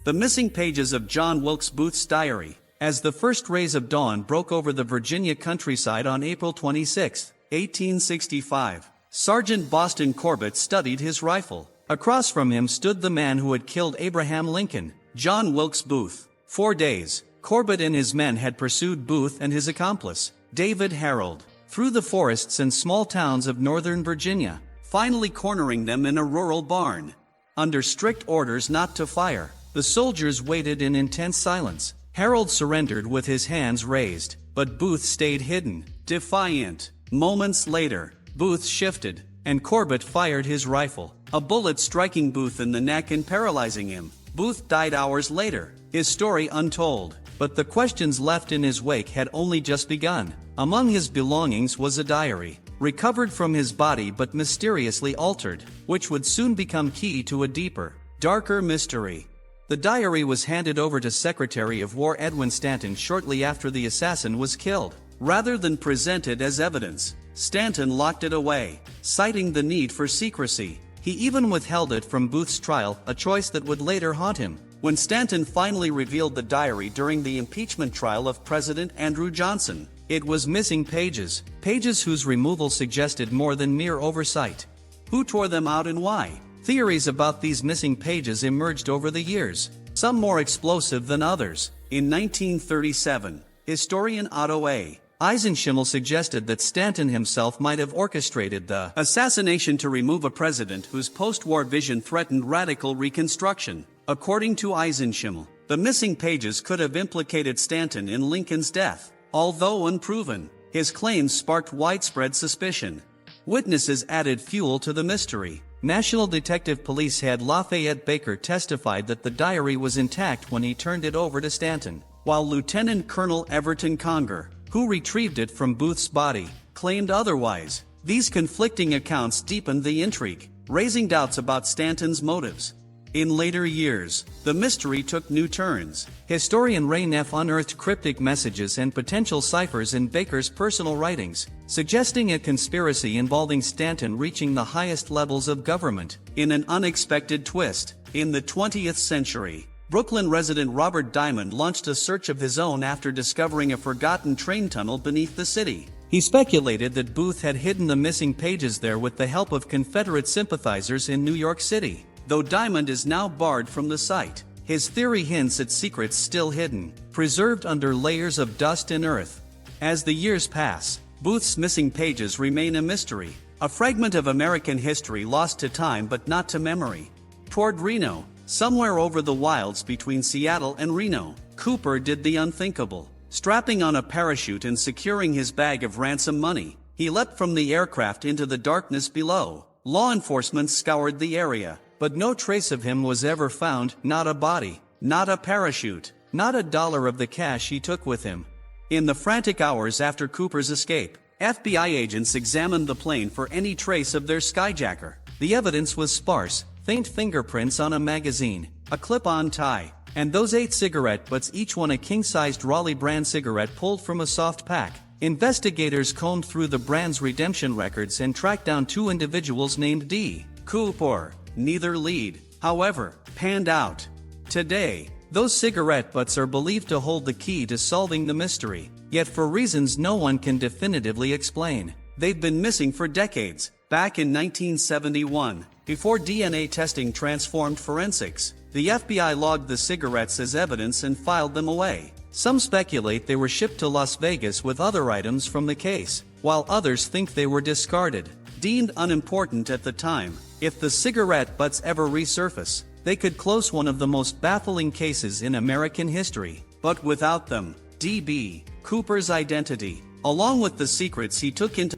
The missing pages of John Wilkes Booth's diary. As the first rays of dawn broke over the Virginia countryside on April 26, 1865, Sergeant Boston Corbett studied his rifle. Across from him stood the man who had killed Abraham Lincoln, John Wilkes Booth. For days, Corbett and his men had pursued Booth and his accomplice, David Herold, through the forests and small towns of northern Virginia, finally cornering them in a rural barn. Under strict orders not to fire, the soldiers waited in intense silence. Herold surrendered with his hands raised, but Booth stayed hidden, defiant. Moments later, Booth shifted, and Corbett fired his rifle, a bullet striking Booth in the neck and paralyzing him. Booth died hours later, his story untold, but the questions left in his wake had only just begun. Among his belongings was a diary, recovered from his body but mysteriously altered, which would soon become key to a deeper, darker mystery. The diary was handed over to Secretary of War Edwin Stanton shortly after the assassin was killed. Rather than present it as evidence, Stanton locked it away, citing the need for secrecy. He even withheld it from Booth's trial, a choice that would later haunt him. When Stanton finally revealed the diary during the impeachment trial of President Andrew Johnson, it was missing pages, pages whose removal suggested more than mere oversight. Who tore them out and why? Theories about these missing pages emerged over the years, some more explosive than others. In 1937, historian Otto A. Eisenschimmel suggested that Stanton himself might have orchestrated the assassination to remove a president whose post-war vision threatened radical reconstruction. According to Eisenschimmel, the missing pages could have implicated Stanton in Lincoln's death. Although unproven, his claims sparked widespread suspicion. Witnesses added fuel to the mystery. National Detective Police head Lafayette Baker testified that the diary was intact when he turned it over to Stanton, while Lieutenant Colonel Everton Conger, who retrieved it from Booth's body, claimed otherwise. These conflicting accounts deepened the intrigue, raising doubts about Stanton's motives. In later years, the mystery took new turns. Historian Ray Neff unearthed cryptic messages and potential ciphers in Baker's personal writings, suggesting a conspiracy involving Stanton reaching the highest levels of government. In an unexpected twist, in the 20th century, Brooklyn resident Robert Diamond launched a search of his own after discovering a forgotten train tunnel beneath the city. He speculated that Booth had hidden the missing pages there with the help of Confederate sympathizers in New York City. Though Diamond is now barred from the site, his theory hints at secrets still hidden, preserved under layers of dust and earth. As the years pass, Booth's missing pages remain a mystery, a fragment of American history lost to time but not to memory. Toward Reno, somewhere over the wilds between Seattle and Reno, Cooper did the unthinkable. Strapping on a parachute and securing his bag of ransom money, he leapt from the aircraft into the darkness below. Law enforcement scoured the area, but no trace of him was ever found, not a body, not a parachute, not $1 of the cash he took with him. In the frantic hours after Cooper's escape, FBI agents examined the plane for any trace of their skyjacker. The evidence was sparse, faint fingerprints on a magazine, a clip-on tie, and those 8 cigarette butts, each one a king-sized Raleigh brand cigarette pulled from a soft pack. Investigators combed through the brand's redemption records and tracked down 2 individuals named D. Cooper. Neither lead, however, panned out. Today, those cigarette butts are believed to hold the key to solving the mystery, yet for reasons no one can definitively explain. They've been missing for decades. Back in 1971, before DNA testing transformed forensics, the FBI logged the cigarettes as evidence and filed them away. Some speculate they were shipped to Las Vegas with other items from the case, while others think they were discarded, deemed unimportant at the time. If the cigarette butts ever resurface, they could close one of the most baffling cases in American history. But without them, D.B. Cooper's identity, along with the secrets he took into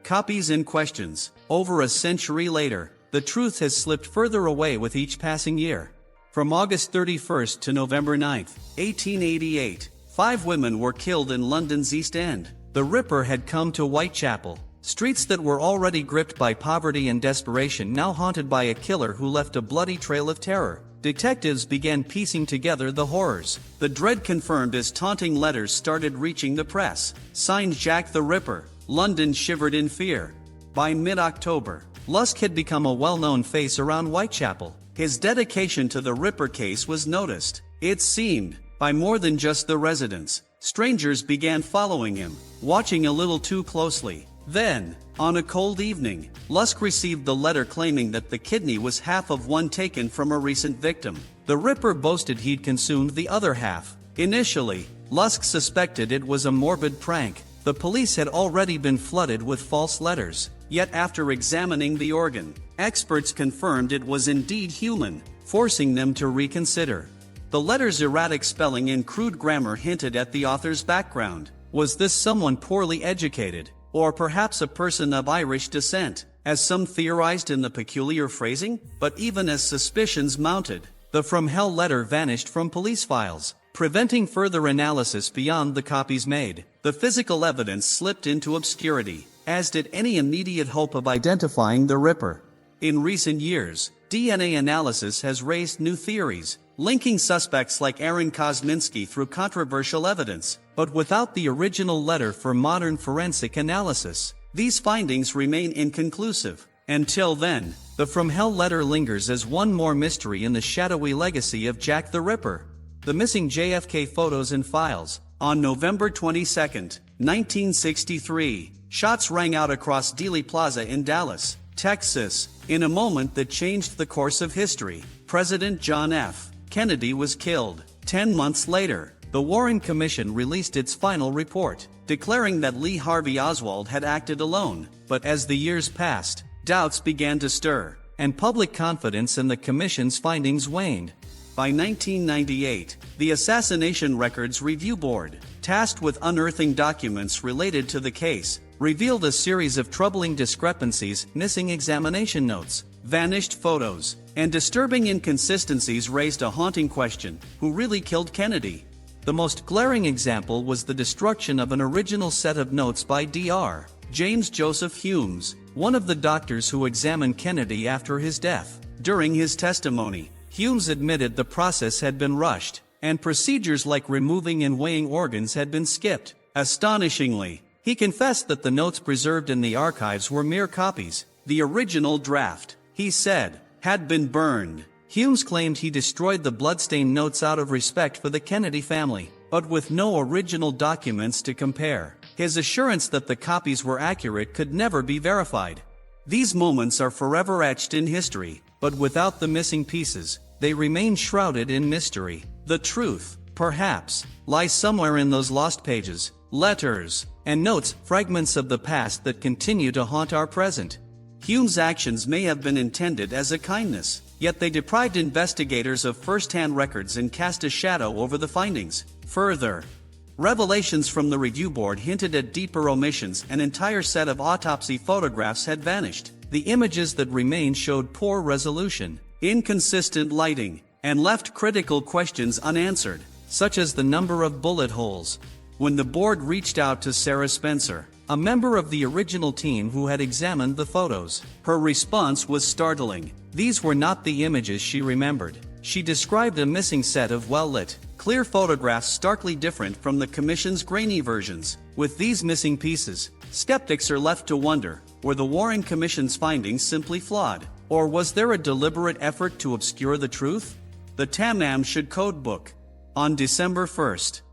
copies and questions. Over a century later, the truth has slipped further away with each passing year. From August 31st to November 9, 1888, 5 women were killed in London's East End. The Ripper had come to Whitechapel, Streets that were already gripped by poverty and desperation now haunted by a killer who left a bloody trail of terror. Detectives began piecing together the horrors. The dread confirmed as taunting letters started reaching the press. Signed Jack the Ripper. London shivered in fear. By mid-October, Lusk had become a well-known face around Whitechapel. His dedication to the Ripper case was noticed, it seemed, by more than just the residents. Strangers began following him, watching a little too closely. Then, on a cold evening, Lusk received the letter claiming that the kidney was half of one taken from a recent victim. The Ripper boasted he'd consumed the other half. Initially, Lusk suspected it was a morbid prank. The police had already been flooded with false letters. Yet after examining the organ, experts confirmed it was indeed human, forcing them to reconsider. The letter's erratic spelling and crude grammar hinted at the author's background. Was this someone poorly educated? Or perhaps a person of Irish descent, as some theorized in the peculiar phrasing? But even as suspicions mounted, the From Hell letter vanished from police files, preventing further analysis beyond the copies made. The physical evidence slipped into obscurity, as did any immediate hope of identifying the Ripper. In recent years, DNA analysis has raised new theories, linking suspects like Aaron Kosminski through controversial evidence, but without the original letter for modern forensic analysis, these findings remain inconclusive. Until then, the From Hell letter lingers as one more mystery in the shadowy legacy of Jack the Ripper. The missing JFK photos and files. On November 22, 1963, shots rang out across Dealey Plaza in Dallas, Texas. In a moment that changed the course of history, President John F. Kennedy was killed. 10 months later, the Warren Commission released its final report, declaring that Lee Harvey Oswald had acted alone. But as the years passed, doubts began to stir, and public confidence in the Commission's findings waned. By 1998, the Assassination Records Review Board, tasked with unearthing documents related to the case, revealed a series of troubling discrepancies, missing examination notes, vanished photos, and disturbing inconsistencies raised a haunting question: who really killed Kennedy? The most glaring example was the destruction of an original set of notes by Dr. James Joseph Humes, one of the doctors who examined Kennedy after his death. During his testimony, Humes admitted the process had been rushed, and procedures like removing and weighing organs had been skipped. Astonishingly, he confessed that the notes preserved in the archives were mere copies. The original draft, he said, had been burned. Humes claimed he destroyed the bloodstained notes out of respect for the Kennedy family, but with no original documents to compare. His assurance that the copies were accurate could never be verified. These moments are forever etched in history, but without the missing pieces, they remain shrouded in mystery. The truth, perhaps, lies somewhere in those lost pages, letters, and notes, fragments of the past that continue to haunt our present. Hume's actions may have been intended as a kindness, yet they deprived investigators of first-hand records and cast a shadow over the findings. Further, revelations from the review board hinted at deeper omissions. An entire set of autopsy photographs had vanished. The images that remained showed poor resolution, inconsistent lighting, and left critical questions unanswered, such as the number of bullet holes. When the board reached out to Sarah Spencer, a member of the original team who had examined the photos, her response was startling. These were not the images she remembered. She described a missing set of well-lit, clear photographs starkly different from the Commission's grainy versions. With these missing pieces, skeptics are left to wonder, were the Warren Commission's findings simply flawed? Or was there a deliberate effort to obscure the truth? The Tam-Am-Shud Code Book. On December 1,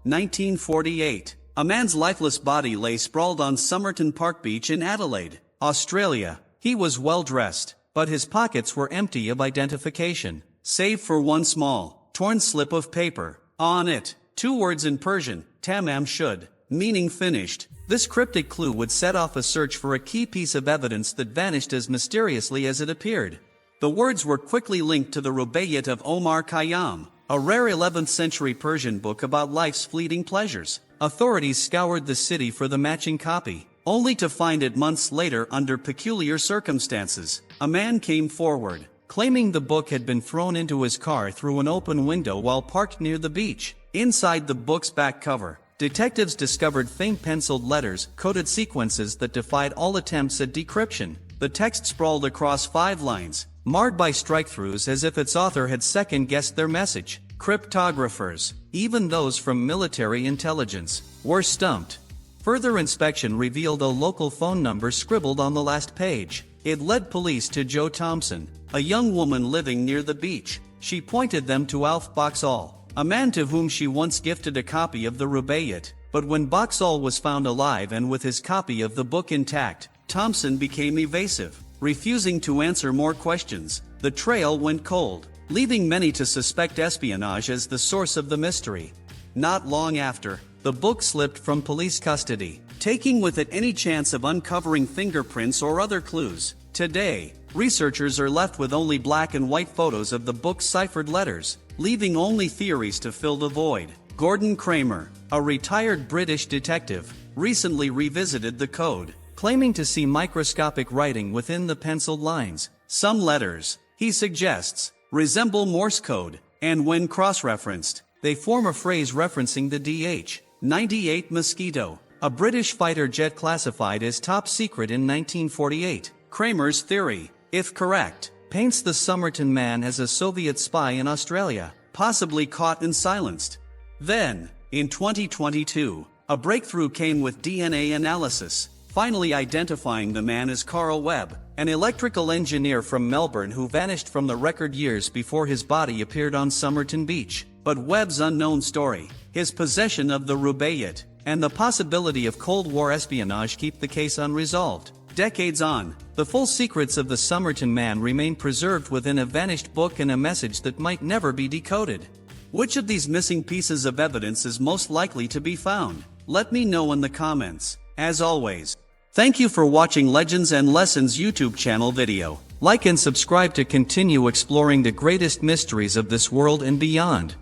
1948, a man's lifeless body lay sprawled on Somerton Park Beach in Adelaide, Australia. He was well dressed, but his pockets were empty of identification, save for one small, torn slip of paper. On it, 2 words in Persian, Tam-Am-Shud, meaning finished. This cryptic clue would set off a search for a key piece of evidence that vanished as mysteriously as it appeared. The words were quickly linked to the Rubaiyat of Omar Khayyam, a rare 11th century Persian book about life's fleeting pleasures. Authorities scoured the city for the matching copy, only to find it months later under peculiar circumstances. A man came forward, claiming the book had been thrown into his car through an open window while parked near the beach. Inside the book's back cover, detectives discovered faint penciled letters, coded sequences that defied all attempts at decryption. The text sprawled across 5 lines, marred by strikethroughs as if its author had second-guessed their message. Cryptographers, even those from military intelligence, were stumped. Further inspection revealed a local phone number scribbled on the last page. It led police to Jo Thompson, a young woman living near the beach. She pointed them to Alf Boxall, a man to whom she once gifted a copy of the Rubaiyat. But when Boxall was found alive and with his copy of the book intact, Thompson became evasive, refusing to answer more questions. The trail went cold, leaving many to suspect espionage as the source of the mystery. Not long after, the book slipped from police custody, taking with it any chance of uncovering fingerprints or other clues. Today, researchers are left with only black and white photos of the book's ciphered letters, leaving only theories to fill the void. Gordon Kramer, a retired British detective, recently revisited the code, claiming to see microscopic writing within the penciled lines. Some letters, he suggests, resemble Morse code, and when cross-referenced, they form a phrase referencing the DH-98 Mosquito, a British fighter jet classified as top secret in 1948. Kramer's theory, if correct, paints the Somerton Man as a Soviet spy in Australia, possibly caught and silenced. Then, in 2022, a breakthrough came with DNA analysis, finally identifying the man as Carl Webb, an electrical engineer from Melbourne who vanished from the record years before his body appeared on Somerton Beach. But Webb's unknown story, his possession of the Rubaiyat, and the possibility of Cold War espionage keep the case unresolved. Decades on, the full secrets of the Somerton Man remain preserved within a vanished book and a message that might never be decoded. Which of these missing pieces of evidence is most likely to be found? Let me know in the comments. As always, thank you for watching Legends and Lessons YouTube channel video. Like and subscribe to continue exploring the greatest mysteries of this world and beyond.